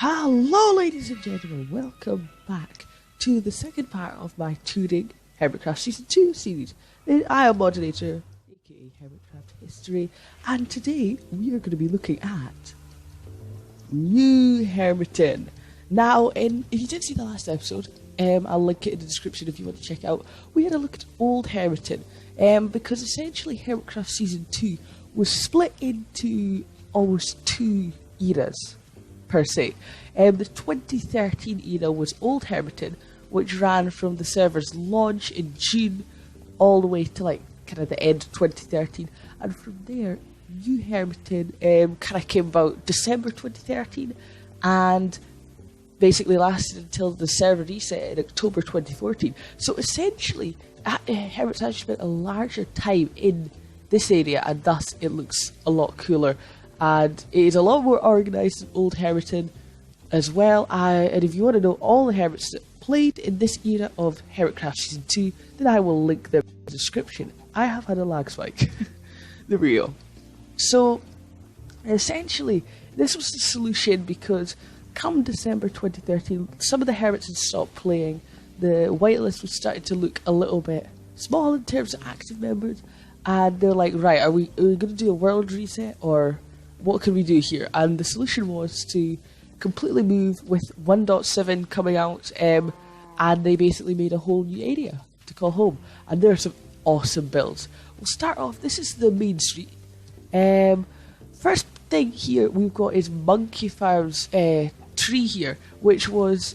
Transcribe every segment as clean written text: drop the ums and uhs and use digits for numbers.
Hello ladies and gentlemen, welcome back to the second part of my tuning Hermitcraft Season 2 series. I am moderator, aka Hermitcraft History, and today we are going to be looking at New Hermiton. Now, if you didn't see the last episode, I'll link it in the description if you want to check it out. We had a look at Old Hermiton, because essentially Hermitcraft Season 2 was split into almost two eras, per se. The 2013 era was Old Hermiton, which ran from the server's launch in June all the way to like kind of the end of 2013, and from there New Hermiton kind of came about December 2013 and basically lasted until the server reset in October 2014. So essentially Hermit's actually spent a larger time in this area, and thus it looks a lot cooler. And it is a lot more organised than Old Hermiton as well. And if you want to know all the Hermits that played in this era of Hermitcraft Season 2, then I will link them in the description. I have had a lag spike. There we go. So, essentially, this was the solution because come December 2013, some of the Hermits had stopped playing. The whitelist was starting to look a little bit small in terms of active members. And they're like, right, are we going to do a world reset, or what can we do here? And the solution was to completely move with 1.7 coming out, and they basically made a whole new area to call home. And there are some awesome builds. We'll start off, this is the main street. First thing here we've got is MonkeyFarm's tree here, which was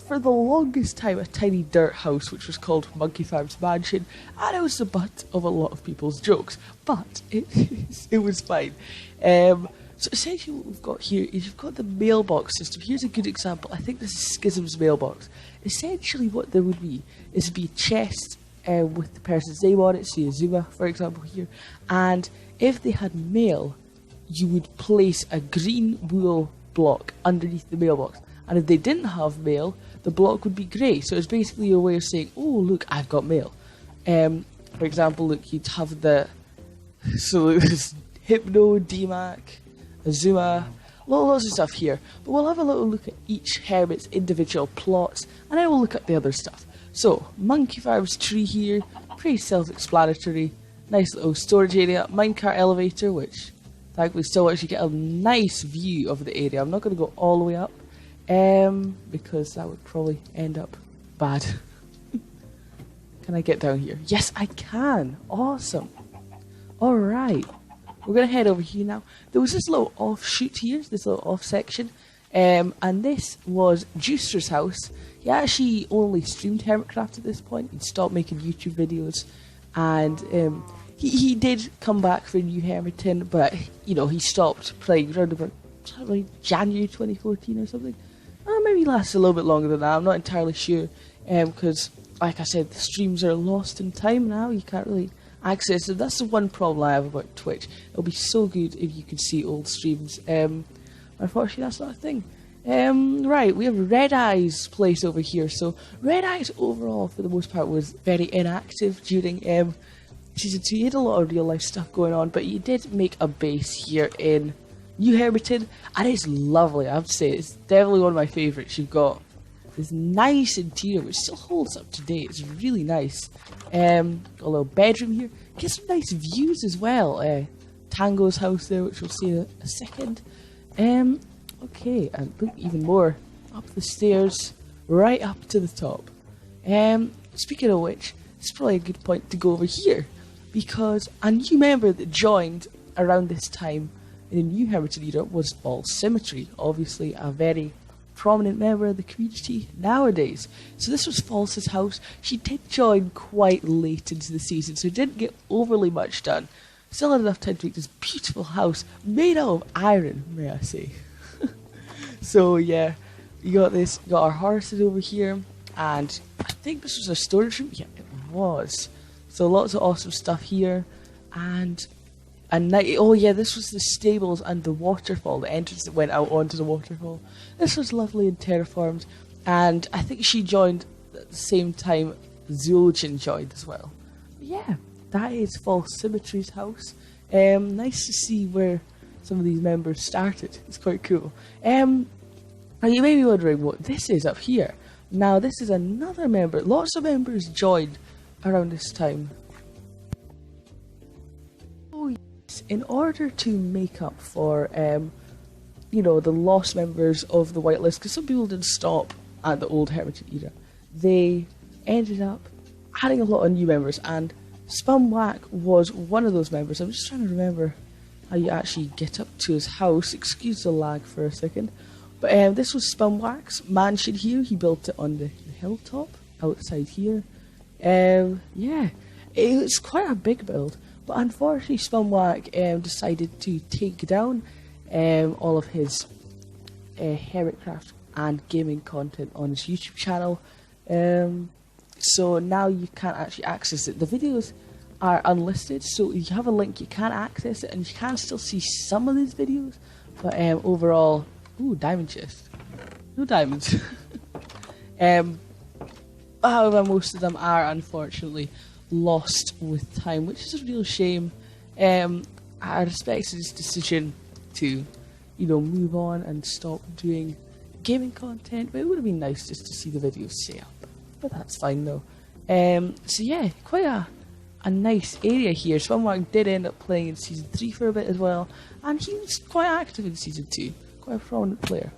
for the longest time a tiny dirt house which was called MonkeyFarm's mansion, and it was the butt of a lot of people's jokes, but it was fine. So essentially what we've got here is you've got the mailbox system. Here's a good example. I think this is Skyzm's mailbox. Essentially what there would be is a chest with the person's name on it, say Xisuma for example here, and if they had mail, you would place a green wool block underneath the mailbox, and if they didn't have mail, the block would be grey. So it's basically a way of saying, oh look, I've got mail. For example, look, you'd have there's Hypno, DMAC, Xisuma, lots of stuff here. But we'll have a little look at each Hermit's individual plots, and then we'll look at the other stuff. So, MonkeyFarm's tree here, pretty self-explanatory. Nice little storage area, minecart elevator, which thankfully still actually get a nice view of the area. I'm not going to go all the way up, because that would probably end up bad. Can I get down here? Yes, I can! Awesome! Alright. We're going to head over here now. There was this little offshoot here, this little off section, and this was Juicetra's house. He actually only streamed Hermitcraft at this point. He'd stopped making YouTube videos, and he did come back for New Hermiton, but you know, he stopped playing around about January 2014 or something. Maybe lasts a little bit longer than that. I'm not entirely sure, because like I said, the streams are lost in time now. You can't really access it. That's the one problem I have about Twitch. It'll be so good if you could see old streams. Unfortunately, that's not a thing. Right, we have Red Eye's place over here. So Red Eye's overall, for the most part, was very inactive during Season 2. He had a lot of real life stuff going on, but he did make a base here in New Hermiton, and it's lovely. I have to say, it's definitely one of my favourites. You've got this nice interior which still holds up to date. It's really nice. Got a little bedroom here. Get some nice views as well. Tangos House there, which we'll see in a second. Okay, and look, even more up the stairs, right up to the top. Speaking of which, it's probably a good point to go over here, because a new member that joined around this time in the New Hermiton era was All Symmetry, obviously a very prominent member of the community nowadays. So this was False's house. She did join quite late into the season, so didn't get overly much done. Still had enough time to make this beautiful house made out of iron, may I say. So yeah, you got this, you got our horses over here, and I think this was a storage room. Yeah, it was. So lots of awesome stuff here, and oh yeah, this was the stables and the waterfall, the entrance that went out onto the waterfall. This was lovely and terraformed, and I think she joined at the same time Zueljin joined as well. But yeah, that is False Symmetry's house. Nice to see where some of these members started. It's quite cool. And Now you may be wondering what this is up here. Now this is another member. Lots of members joined around this time. Oh yes, in order to make up for you know, the lost members of the whitelist, because some people didn't stop at the old Hermiton era, they ended up adding a lot of new members, and Spumwack was one of those members. I'm just trying to remember how you actually get up to his house. Excuse the lag for a second. But this was Spumwack's mansion here. He built it on the hilltop outside here. Yeah, it was quite a big build. But unfortunately, Spumwack decided to take down all of his Hermitcraft and gaming content on his YouTube channel. So now you can't actually access it. The videos are unlisted, so you have a link, you can access it, and you can still see some of these videos. But overall, ooh, diamond chest. No diamonds. However, most of them are unfortunately lost with time, which is a real shame. I respect his decision to, you know, move on and stop doing gaming content, but it would have been nice just to see the videos stay up. But that's fine though. So yeah, quite a nice area here. Spumwack did end up playing in Season 3 for a bit as well, and he was quite active in Season 2. Quite a prominent player.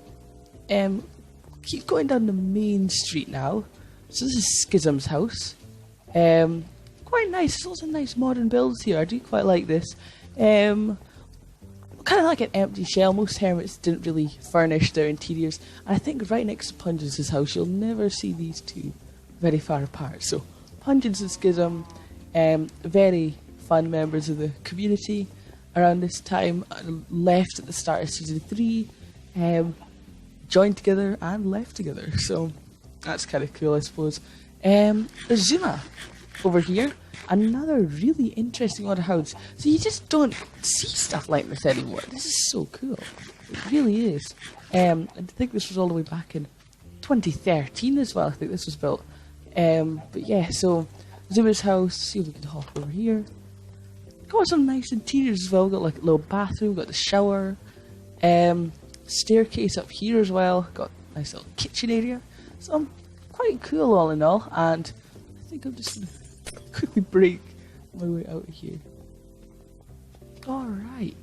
Keep going down the main street now. So this is Xisum's house. Quite nice. There's lots of nice modern builds here. I do quite like this. Kind of like an empty shell. Most hermits didn't really furnish their interiors. And I think right next to Pungence's house, you'll never see these two very far apart. So Pungence and Xisum, very fun members of the community around this time. Left at the start of Season 3. Joined together and left together. So that's kind of cool, I suppose. Xisuma over here. Another really interesting one house. So you just don't see stuff like this anymore. This is so cool. It really is. I think this was all the way back in 2013 as well. I think this was built. But yeah, so Xuma's house. See if we can hop over here. Got some nice interiors as well. Got like a little bathroom. Got the shower. Staircase up here as well. Got a nice little kitchen area. So quite cool all in all. And I think I'm just gonna quickly break my way out of here. Alright.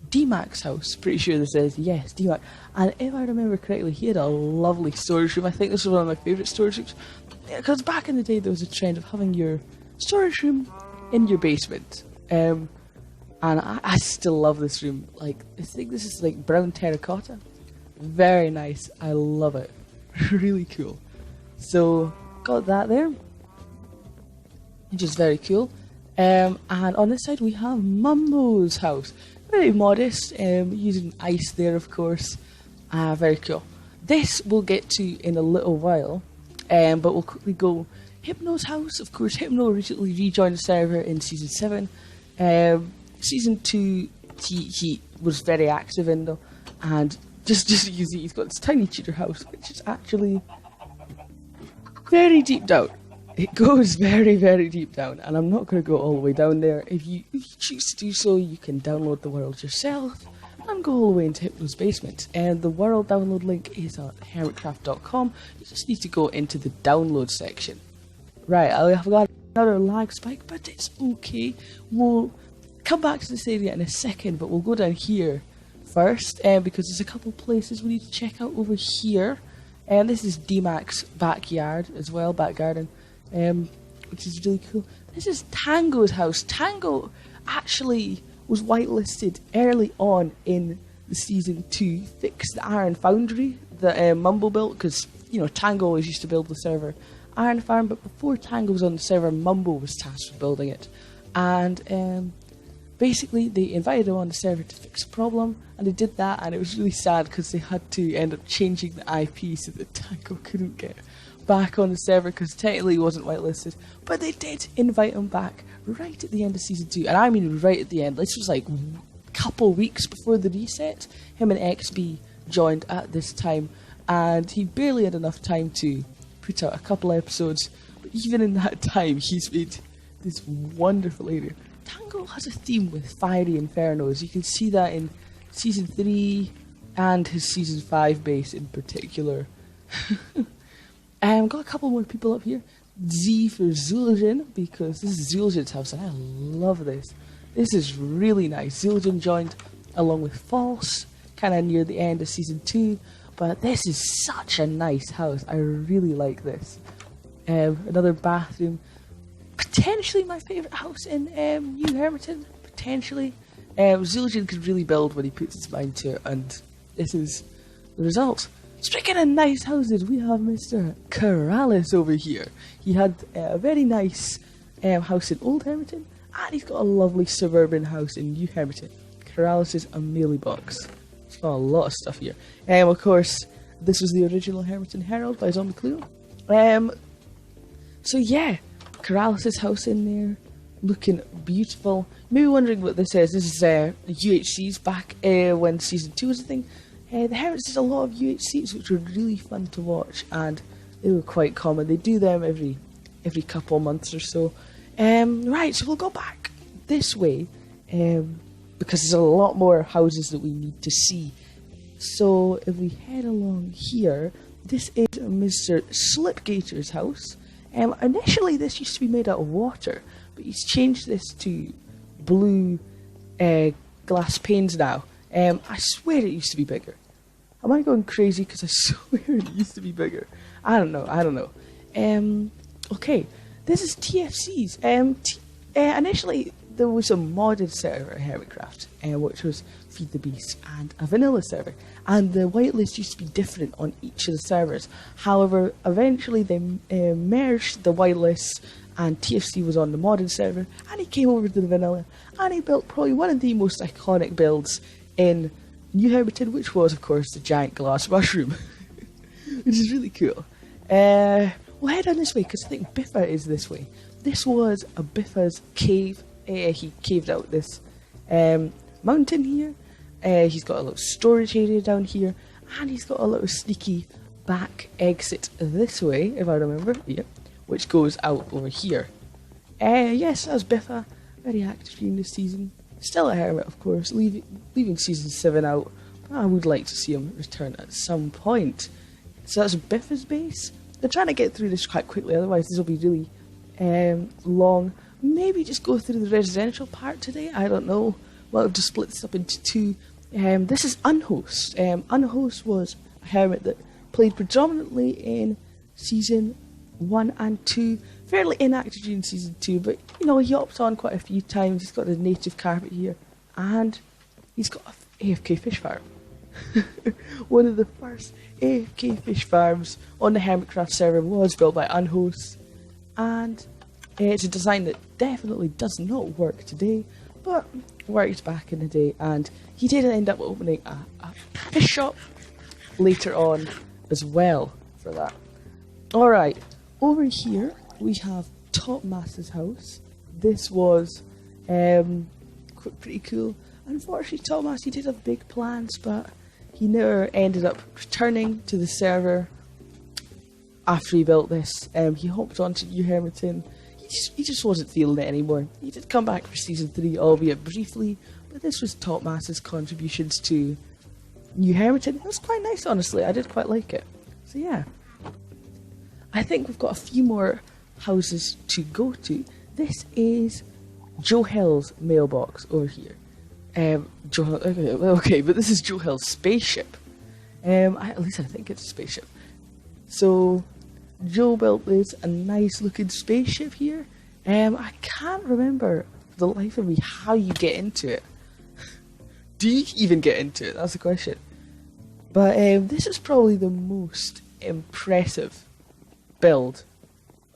DMAC's house. Pretty sure this is. Yes, DMAC. And if I remember correctly, he had a lovely storage room. I think this was one of my favourite storage rooms. Because back in the day there was a trend of having your storage room in your basement. And I still love this room. Like, I think this is like brown terracotta. Very nice. I love it. Really cool. So, got that there, which is very cool. And on this side we have Mumbo's house. Very modest, using ice there of course. Very cool. This we'll get to in a little while, but we'll quickly go Hypno's house. Of course, Hypno recently rejoined the server in Season 7. Season 2 he was very active in though, and just so you see, he's got this tiny cheater house, which is actually very deep down. It goes very, very deep down, and I'm not going to go all the way down there. If you choose to do so, you can download the world yourself and go all the way into Hypno's basement. And the world download link is on hermitcraft.com. You just need to go into the download section. Right, I've got another lag spike, but it's okay. We'll come back to this area in a second, but we'll go down here first, because there's a couple places we need to check out over here. And this is DMAC's backyard as well, back garden. Which is really cool. This is Tango's house. Tango actually was whitelisted early on in the Season 2, fixed the iron foundry that Mumbo built, because, you know, Tango always used to build the server iron farm, but before Tango was on the server, Mumbo was tasked with building it. And basically they invited him on the server to fix a problem, and they did that, and it was really sad because they had to end up changing the IP so that Tango couldn't get back on the server, because technically he wasn't whitelisted, but they did invite him back right at the end of Season 2, and I mean right at the end. This was like a couple weeks before the reset. Him and XB joined at this time, and he barely had enough time to put out a couple episodes, but even in that time he's made this wonderful area. Tango has a theme with fiery infernos. You can see that in Season 3, and his Season 5 base in particular. Got a couple more people up here. Z for Zueljin, because this is Zueljin's house, and I love this. This is really nice. Zueljin joined along with False, kind of near the end of Season 2, but this is such a nice house. I really like this. Another bathroom. Potentially my favourite house in New Hermiton. Potentially. Zueljin could really build when he puts his mind to it, and this is the result. Speaking of nice houses, we have Mr. Keralis over here. He had a very nice house in Old Hermiton, and he's got a lovely suburban house in New Hermiton. Keralis is a mealy box. He's got a lot of stuff here. Of course, this was the original Hermiton Herald by ZombieCleo. So yeah, Keralis' house in there, looking beautiful. Maybe wondering what this is. This is UHCs back when Season 2 was a thing. The Hermits did a lot of UHCs, which were really fun to watch, and they were quite common. They do them every couple of months or so. Right, so we'll go back this way, because there's a lot more houses that we need to see. So if we head along here, this is Mr. Slipgator's house. Initially this used to be made out of water, but he's changed this to blue glass panes now. I swear it used to be bigger. Am I going crazy because I swear it used to be bigger? I don't know. Okay, this is TFC's. Initially there was a modded server at Hermitcraft, which was Feed the Beast, and a vanilla server, and the whitelist used to be different on each of the servers. However, eventually they merged the whitelists, and TFC was on the modded server, and he came over to the vanilla, and he built probably one of the most iconic builds in New Hermiton, which was, of course, the giant glass mushroom, which is really cool. We'll head on this way, because I think Biffa is this way. This was a Biffa's cave. He caved out this mountain here. He's got a little storage area down here, and he's got a little sneaky back exit this way, if I remember, yeah, which goes out over here. Yes, that's Biffa, very active during this season. Still a hermit, of course, leaving Season 7 out, but I would like to see him return at some point. So that's Biffa's base. They're trying to get through this quite quickly, otherwise this will be really long. Maybe just go through the residential part today, I don't know. Well, I'll just split this up into two. This is Unhost. Unhost was a hermit that played predominantly in Season 1 and 2. Fairly inactive during Season 2, but you know, he hopped on quite a few times. He's got a native carpet here, and he's got an AFK fish farm. One of the first AFK fish farms on the Hermitcraft server was built by Unhost, and it's a design that definitely does not work today, but worked back in the day, and he did end up opening a fish shop later on as well for that. Alright, over here we have Topmass's house. This was pretty cool. Unfortunately, Topmass, he did have big plans, but he never ended up returning to the server after he built this. He hopped onto New Hermiton. He just wasn't feeling it anymore. He did come back for Season 3, albeit briefly, but this was Topmass's contributions to New Hermiton. It was quite nice, honestly. I did quite like it. So yeah, I think we've got a few more houses to go to. This is JoeHills' mailbox over here. Okay, but this is JoeHills' spaceship. At least I think it's a spaceship. So Joe built this a nice looking spaceship here. I can't remember for the life of me how you get into it. Do you even get into it? That's the question. But this is probably the most impressive build.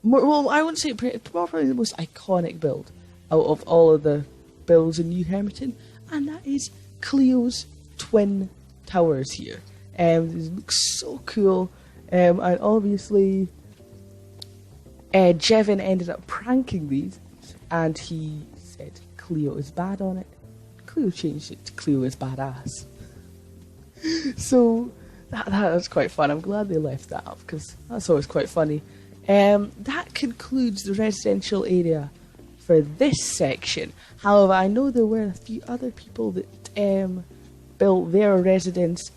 Well, I wouldn't say probably the most iconic build out of all of the builds in New Hermiton, and that is Cleo's twin towers here. These look so cool, and obviously IJevin ended up pranking these, and he said Cleo is bad on it. Cleo changed it to Cleo is badass. So that was quite fun. I'm glad they left that up, because that's always quite funny. That concludes the residential area for this section. However, I know there were a few other people that built their residence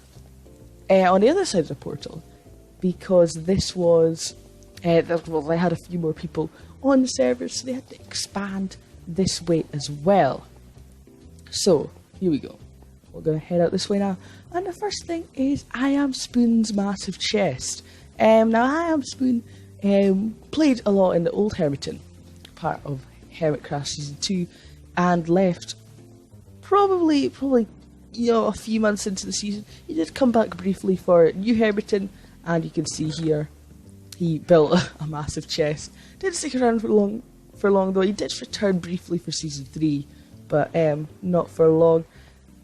on the other side of the portal, because this was, well, they had a few more people on the server, so they had to expand this way as well. So, here we go. We're going to head out this way now. And the first thing is I Am Spoon's massive chest. Now, I Am Spoon played a lot in the old Hermiton part of Hermitcraft Season 2 and left probably you know, a few months into the season. He did come back briefly for New Hermiton, and you can see here he built a massive chest. Didn't stick around for long though. He did return briefly for Season 3, but not for long.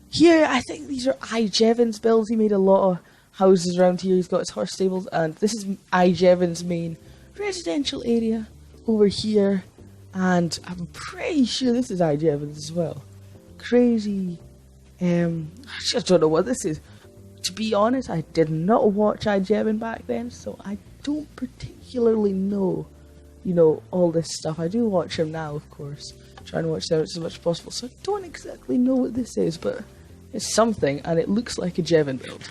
Here, I think these are IJevin's builds. He made a lot of houses around here. He's got his horse stables, and this is IJevin's main residential area over here. And I'm pretty sure this is IJevin's as well. Crazy. I just don't know what this is. To be honest, I did not watch IJevin back then, so I don't particularly know, you know, all this stuff. I do watch him now, of course, trying to watch them as much as possible, so I don't exactly know what this is, but it's something, and it looks like a Jevin build.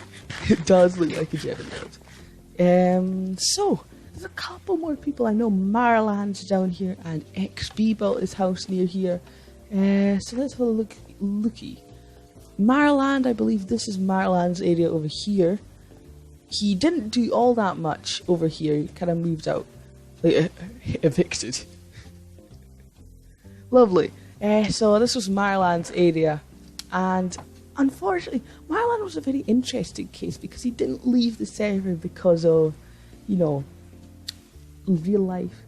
It does look like a Jevin build. So, there's a couple more people. I know Marriland's down here, and XB built his house near here. So let's have a looky. Marriland, I believe this is Marriland's area over here. He didn't do all that much over here. He kind of moved out, like evicted. Lovely. So this was Marriland's area, and unfortunately, Marriland was a very interesting case because he didn't leave the server because of, you know, real life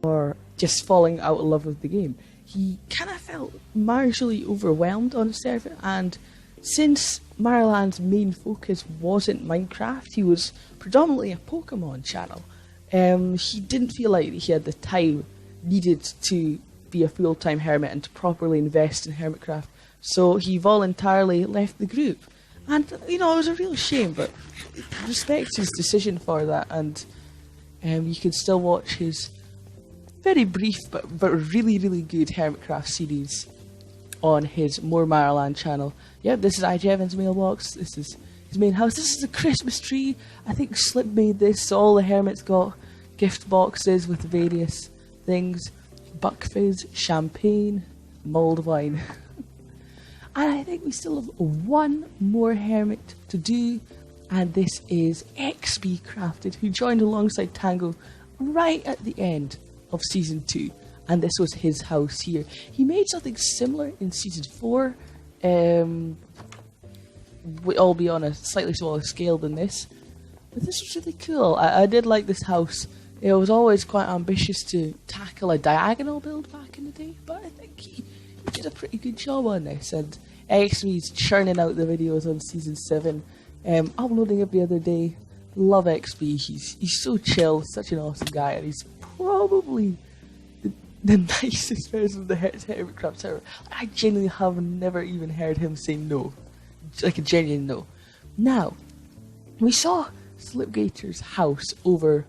or just falling out of love with the game. He kind of felt marginally overwhelmed on the server, and since Marriland's main focus wasn't Minecraft, he was predominantly a Pokemon channel. He didn't feel like he had the time needed to be a full-time hermit and to properly invest in Hermitcraft, so he voluntarily left the group. And, you know, it was a real shame, but respect his decision for that, and you can still watch his very brief but really good Hermitcraft series on his More Marriland channel. Yep, this is IJevin's mailbox. This is his main house. This is a Christmas tree. I think Slip made this, so all the hermits got gift boxes with various things. Buck fizz, champagne, mulled wine. And I think we still have one more hermit to do, and this is XBCrafted, who joined alongside Tango right at the end of Season 2, and this was his house here. He made something similar in Season 4, I'll be on a slightly smaller scale than this, but this was really cool. I did like this house. It was always quite ambitious to tackle a diagonal build back in the day, but I think he did a pretty good job on this, and XB's churning out the videos on Season 7, uploading every other day. Love XB, he's so chill, such an awesome guy, and he's probably the nicest person of the Hermitcraft server. I genuinely have never even heard him say no, like a genuine no. Now, we saw Slipgator's house over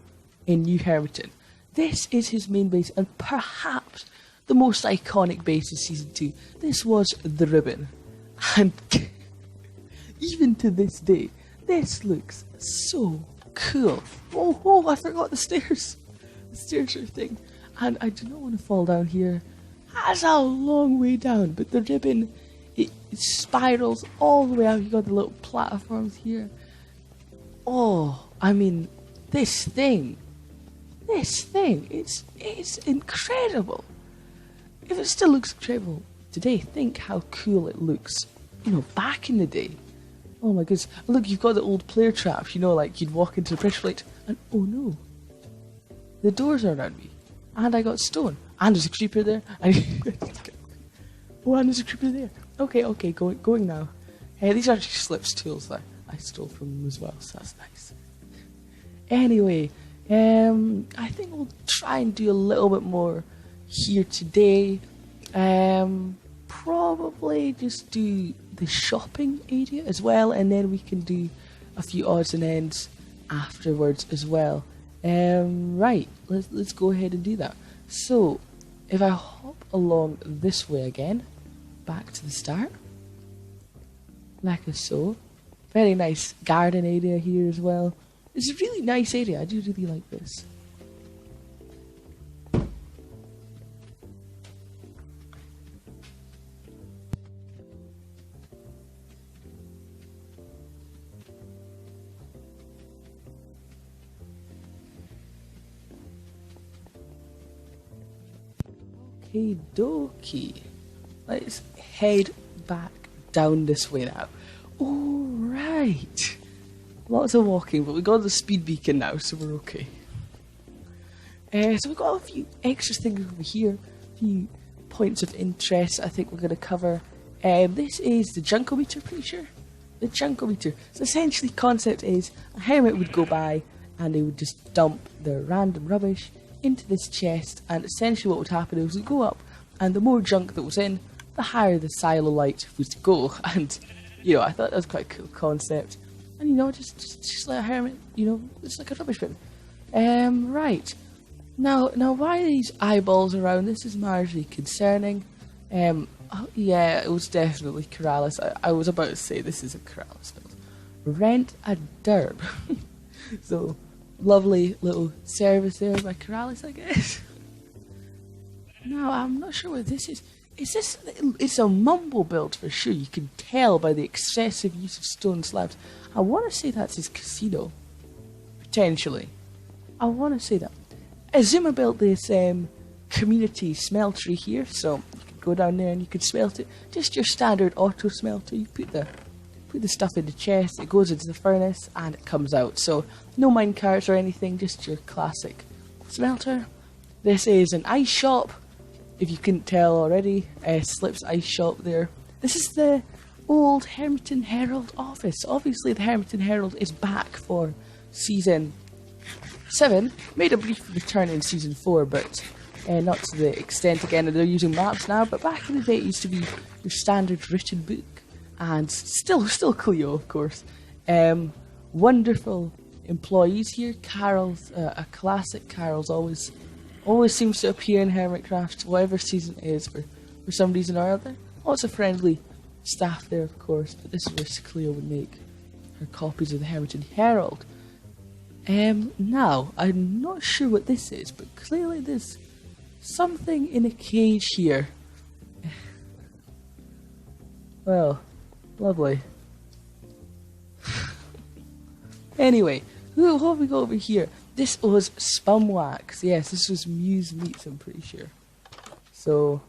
in New Hermiton. This is his main base, and perhaps the most iconic base of Season 2. This was the ribbon, and even to this day, this looks so cool. Oh, I forgot the stairs. The stairs are a thing, and I do not want to fall down here. That's a long way down, but the ribbon, it spirals all the way out. You got the little platforms here. Oh, I mean, this thing, it's incredible. If it still looks incredible today, think how cool it looks, you know, back in the day. Oh my goodness. Look, you've got the old player traps, you know, like you'd walk into the pressure plate and oh no, the doors are around me, and I got stone, and there's a creeper there, oh, and there's a creeper there. Okay, going now. Hey, these are actually Slip's tools that I stole from him as well, so that's nice. Anyway, I think we'll try and do a little bit more here today. Probably just do the shopping area as well, and then we can do a few odds and ends afterwards as well. Right, let's go ahead and do that. So, if I hop along this way again, back to the start, like so, Very nice garden area here as well. It's a really nice area. I do really like this. Okie dokie. Let's head back down this way now. Alright. Lots of walking, but we got the speed beacon now, so we're okay. So we've got a few extra things over here. A few points of interest I think we're going to cover. This is the junkometer, pretty sure. The junkometer. So essentially, concept is a hermit would go by and they would just dump their random rubbish into this chest, and essentially what would happen is it would go up, and the more junk that was in, the higher the silo light was to go. And you know, I thought that was quite a cool concept. And you know, just like a hermit, you know, it's like a rubbish bin. Right. Now why are these eyeballs around? This is marginally concerning. Oh, yeah, it was definitely Keralis. I was about to say this is a Keralis build. Rent a derb. So lovely little service there by Keralis, I guess. Now, I'm not sure what this is. It's a Mumbo build for sure. You can tell by the excessive use of stone slabs. I want to say that's his casino. Potentially. I want to say that. Xisuma built this community smeltery here, so you can go down there and you can smelt it. Just your standard auto smelter. You put the stuff in the chest, it goes into the furnace, and it comes out. So no minecarts or anything, just your classic smelter. This is an ice shop, if you couldn't tell already. Slip's ice shop there. This is the old Hermiton Herald office. Obviously the Hermiton Herald is back for season 7. Made a brief return in season 4, but not to the extent again. They're using maps now, but back in the day it used to be your standard written book. And still Cleo, of course. Wonderful employees here. Carol's a classic. Carol's always seems to appear in Hermitcraft, whatever season it is, for some reason or other. Lots of friendly staff there, of course. But this is where Cleo would make her copies of the Hermiton Herald. Now I'm not sure what this is, but clearly there's something in a cage here. Well. Lovely. Anyway, what have we got over here? This was Spumwack. Yes, this was Muse Meats, I'm pretty sure. So,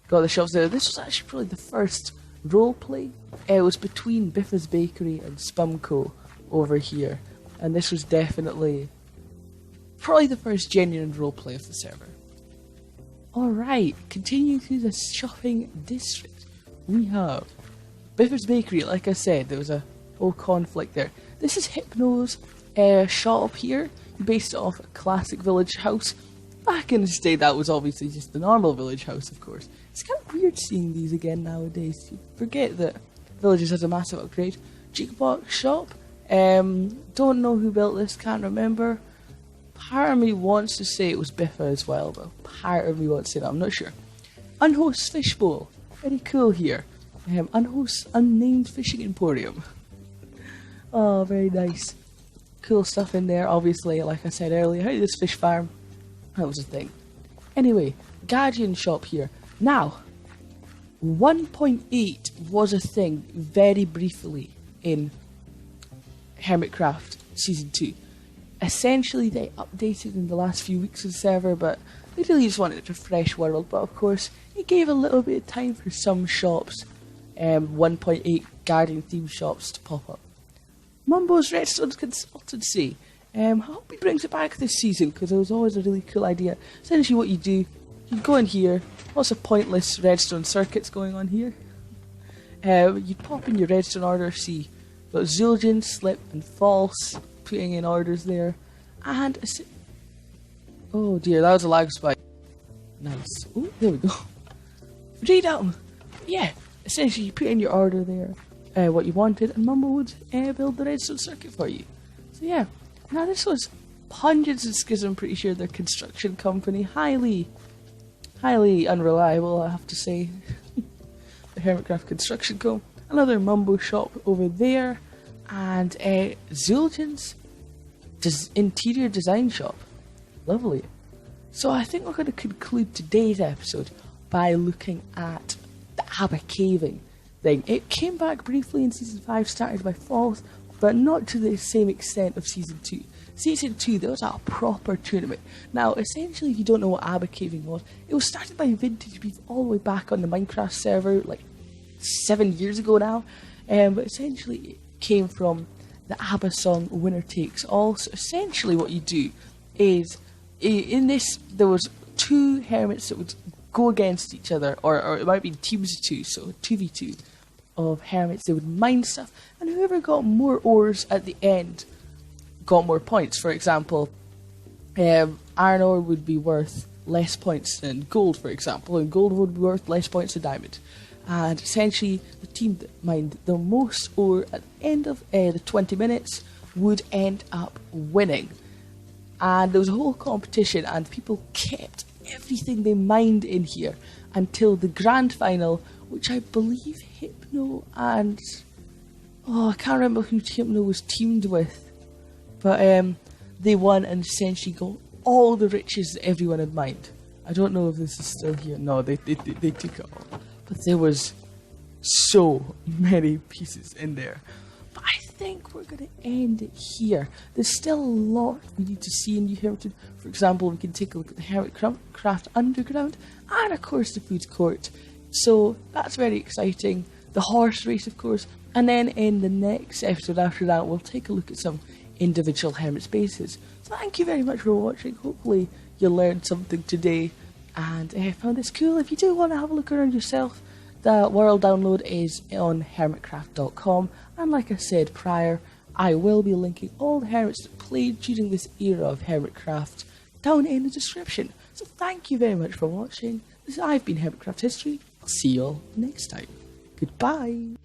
got the shops there. This was actually probably the first roleplay. It was between Biffa's Bakery and Spumco over here. And this was definitely probably the first genuine roleplay of the server. Alright, continuing through the shopping district, we have Biffa's Bakery. Like I said, there was a whole conflict there. This is Hypno's shop here. He based it off a classic village house. Back in the day, that was obviously just the normal village house, of course. It's kind of weird seeing these again nowadays. You forget that Villages has a massive upgrade. Jukebox shop. Don't know who built this, can't remember. Part of me wants to say it was Biffa as well, but part of me wants to say that, I'm not sure. Unhost fishbowl. Very cool here. Unhost unnamed fishing emporium. Oh, very nice. Cool stuff in there, obviously, like I said earlier. Hey, this fish farm. That was a thing. Anyway, Guardian shop here. Now, 1.8 was a thing very briefly in Hermitcraft Season 2. Essentially, they updated in the last few weeks of the server, but they really just wanted a fresh world. But of course, it gave a little bit of time for some shops, 1.8 Guardian themed shops to pop up. Mumbo's Redstone Consultancy. I hope he brings it back this season, because it was always a really cool idea. Essentially what you do, you go in here, lots of pointless redstone circuits going on here. You pop in your redstone order, see, got Zueljin, slip and false, putting in orders there. And, oh dear, that was a lag spike. Nice. Oh, there we go. Freedom! Yeah, essentially you put in your order there, what you wanted, and Mumbo would build the redstone circuit for you. So yeah. Now this was Pungence and Skyzm, I'm pretty sure, their construction company. Highly unreliable, I have to say. The Hermitcraft Construction Co. Another Mumbo shop over there. and Zueljin's interior design shop. Lovely. So I think we're going to conclude today's episode by looking at the ABBA caving thing. It came back briefly in Season 5, started by Falls, but not to the same extent of Season 2. Season 2, there was a proper tournament. Now, essentially, if you don't know what ABBA caving was, it was started by Vintage Beef all the way back on the Minecraft server, like 7 years ago now. But essentially, it came from the ABBA song Winner Takes All. So essentially what you do is, in this, there was 2 hermits that would go against each other, or it might be teams of 2, so 2v2 of hermits. They would mine stuff, and whoever got more ores at the end got more points. For example, iron ore would be worth less points than gold, for example, and gold would be worth less points than diamond. And essentially, the team that mined the most ore at the end of the 20 minutes would end up winning. And there was a whole competition, and people kept everything they mined in here until the grand final, which I believe Hypno and... oh, I can't remember who Hypno was teamed with. But they won and essentially got all the riches that everyone had mined. I don't know if this is still here. No, they took it all. But there was so many pieces in there. But I think we're going to end it here. There's still a lot we need to see in New Hermiton. For example, we can take a look at the Hermitcraft Underground and, of course, the food court. So that's very exciting. The horse race, of course. And then in the next episode after that, we'll take a look at some individual hermit spaces. So thank you very much for watching. Hopefully you learned something today and found this cool. If you do want to have a look around yourself, the world download is on hermitcraft.com, and like I said prior, I will be linking all the hermits that played during this era of Hermitcraft down in the description. So thank you very much for watching. I've been Hermitcraft History. I'll see you all next time. Goodbye.